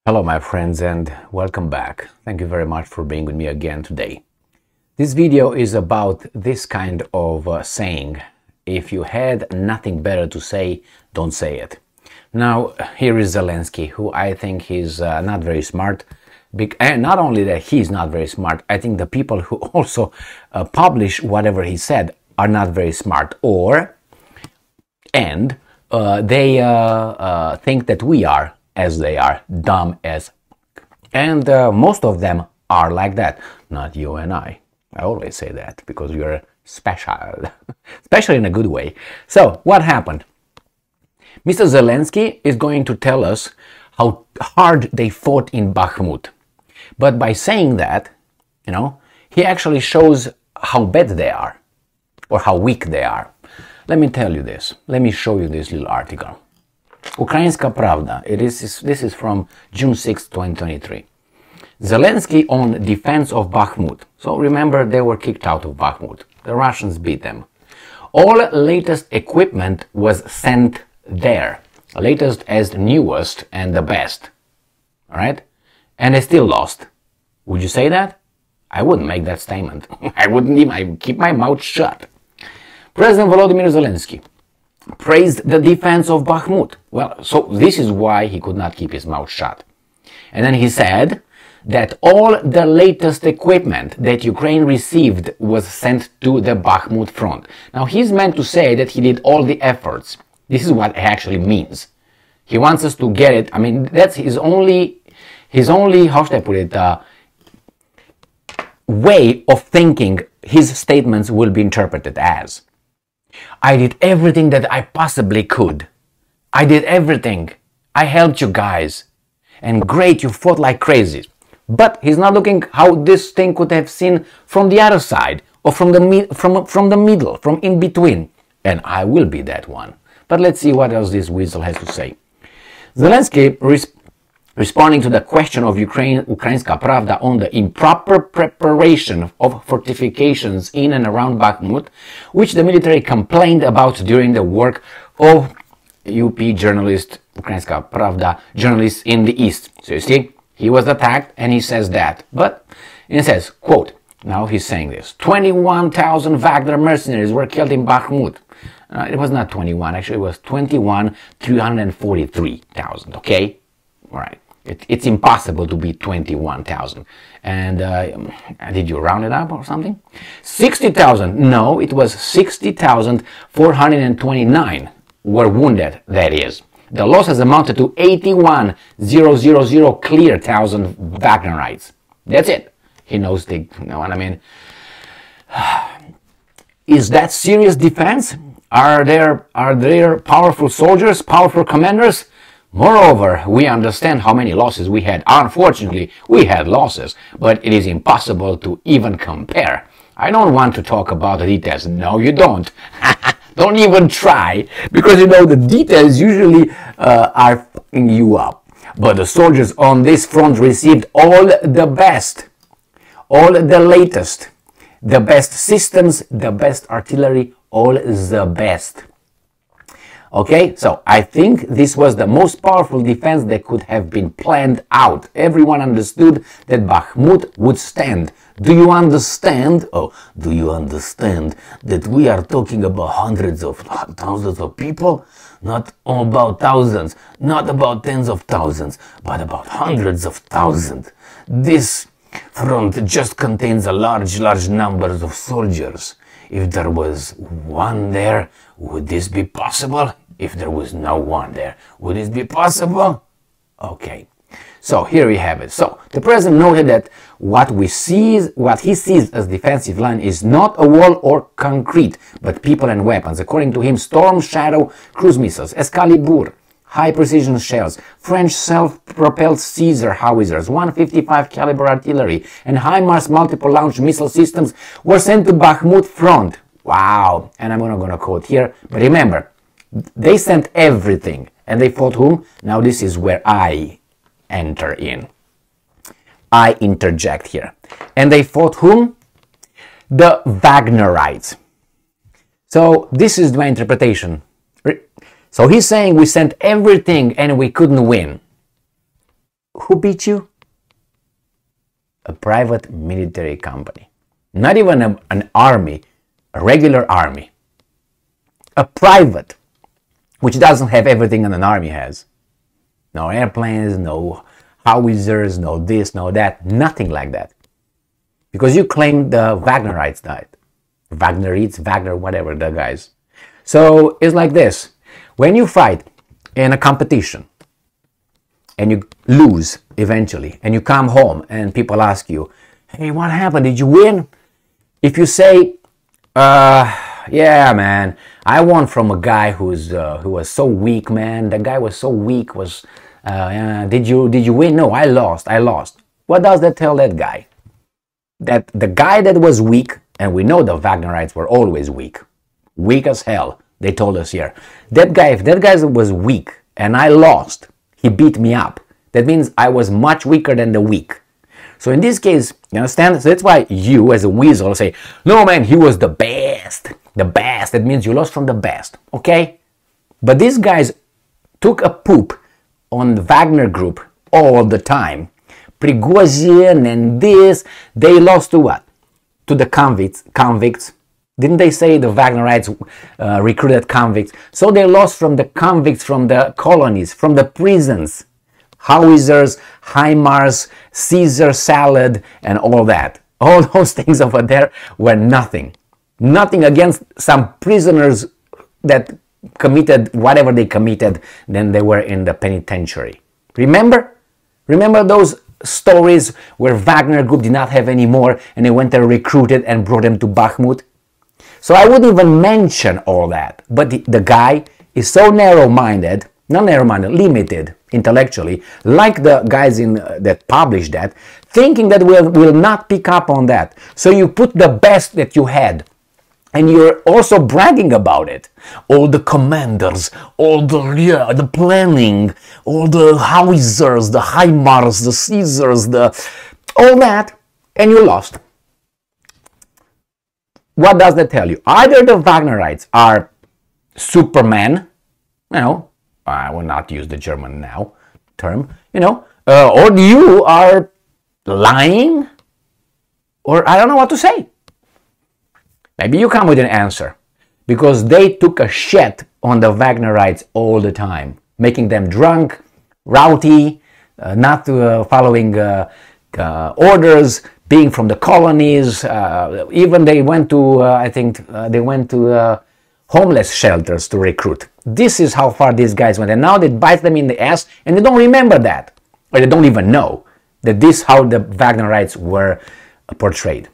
Hello my friends and welcome back. Thank you very much for being with me again today. This video is about this kind of saying: if you had nothing better to say, don't say it. Now here is Zelensky, who I think he's not very smart. And not only that he's not very smart, I think the people who also publish whatever he said are not very smart, they think that we are, as they are, dumb as and most of them are like that. Not you and I always say that because you're special, especially in a good way. So what happened? Mr. Zelensky is going to tell us how hard they fought in Bakhmut, but by saying that, he actually shows how bad they are or how weak they are. Let me tell you this. Let me show you this little article. Ukrainska Pravda. This is from June 6, 2023. Zelensky on defense of Bakhmut. So remember, they were kicked out of Bakhmut. The Russians beat them. All latest equipment was sent there. Latest as the newest and the best. Alright? And they still lost. Would you say that? I wouldn't make that statement. I would keep my mouth shut. President Volodymyr Zelensky praised the defense of Bakhmut. Well, so this is why he could not keep his mouth shut. And then he said that all the latest equipment that Ukraine received was sent to the Bakhmut front. Now, he's meant to say that he did all the efforts. This is what it actually means. He wants us to get it. I mean, that's his only, how should I put it, way of thinking his statements will be interpreted as. I did everything that I possibly could. I did everything. I helped you guys. And great, you fought like crazy. But he's not looking how this thing could have seen from the other side, or from the middle, from in between. And I will be that one. But let's see what else this weasel has to say. Zelensky responding to the question of Ukrainska Pravda on the improper preparation of fortifications in and around Bakhmut, which the military complained about during the work of UP journalist, Ukrainska Pravda journalists in the East. So you see, he was attacked and he says that. But he says, quote, now he's saying this, 21,000 Wagner mercenaries were killed in Bakhmut. It was not 21, actually it was 343,000, okay? All right. It's impossible to be 21,000. And did you round it up or something? 60,000. No, it was 60,429 were wounded, that is. The losses amounted to 81,000 clear thousand Wagnerites. That's it. He knows you know what I mean? Is that serious defense? Are there powerful soldiers, powerful commanders? Moreover, we understand how many losses we had. Unfortunately, we had losses, but it is impossible to even compare. I don't want to talk about the details. No, you don't. Don't even try, because the details usually are fucking you up. But the soldiers on this front received all the best, all the latest, the best systems, the best artillery, all the best. Okay, so I think this was the most powerful defense that could have been planned out. Everyone understood that Bakhmut would stand. Do you understand? Oh, do you understand that we are talking about hundreds of thousands of people? Not about thousands, not about tens of thousands, but about hundreds of thousands. This front just contains a large numbers of soldiers. If there was one there, would this be possible? If there was no one there, would this be possible? Okay, so here we have it. So the president noted that what he sees as defensive line is not a wall or concrete, but people and weapons. According to him, Storm Shadow cruise missiles, Excalibur, high-precision shells, French self-propelled Caesar howitzers, 155 caliber artillery, and HIMARS multiple-launch missile systems were sent to Bakhmut front. Wow! And I'm not going to quote here, but remember, they sent everything. And they fought whom? Now this is where I enter in. I interject here. And they fought whom? The Wagnerites. So this is my interpretation. So he's saying we sent everything and we couldn't win. who beat you? A private military company. Not even an army, a regular army. A private, which doesn't have everything an army has. No airplanes, no howitzers, no this, no that, nothing like that. Because you claim the Wagnerites died. Wagner, whatever the guys. So it's like this. When you fight in a competition and you lose eventually and you come home and people ask you, hey, what happened? Did you win? If you say, yeah, man, I won from a guy who was so weak, man. The guy was so weak. Did you win? No, I lost. What does that tell that guy? That the guy that was weak, and we know the Wagnerites were always weak as hell. They told us here. That guy, if that guy was weak and I lost, he beat me up. That means I was much weaker than the weak. So in this case, you understand? So that's why you, as a weasel, say, no, man, he was the best. The best. That means you lost from the best. Okay? But these guys took a poop on the Wagner group all the time. Prigozhin and this. They lost to what? To the convicts. Didn't they say the Wagnerites recruited convicts? So they lost from the convicts, from the colonies, from the prisons. Howitzers, HIMARS, Caesar salad, and all that. All those things over there were nothing. Nothing against some prisoners that committed whatever they committed, then they were in the penitentiary. Remember? Remember those stories where Wagner group did not have any more and they went and recruited and brought them to Bakhmut? So I wouldn't even mention all that. But the guy is so narrow-minded, not narrow-minded, limited intellectually, like the guys that published that, thinking that we'll not pick up on that. So you put the best that you had, and you're also bragging about it. All the commanders, all the planning, all the howitzers, the HIMARS, the Caesars, all that, and you lost. What does that tell you? Either the Wagnerites are Superman, I will not use the German term, or you are lying, or I don't know what to say. Maybe you come with an answer, because they took a shit on the Wagnerites all the time, making them drunk, rowdy, not following orders, being from the colonies. Even they went to, homeless shelters to recruit. This is how far these guys went, and now they bite them in the ass, and they don't remember that, or they don't even know that this is how the Wagnerites were portrayed.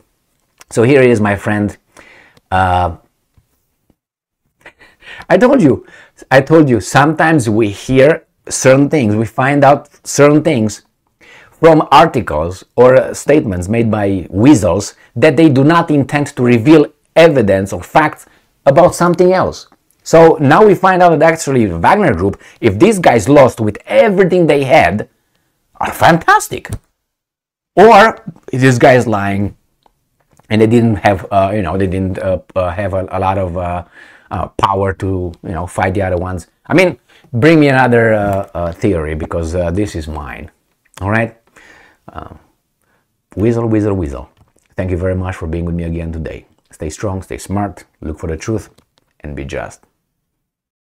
So here is my friend. I told you, sometimes we hear certain things, we find out certain things from articles or statements made by weasels that they do not intend to reveal evidence or facts about something else. So now we find out that actually the Wagner group, if these guys lost with everything they had, are fantastic. Or this guy is lying, and they didn't have, have a lot of power to, fight the other ones. I mean, bring me another theory, because this is mine. All right? Weasel. Thank you very much for being with me again today. Stay strong, stay smart, look for the truth, and be just.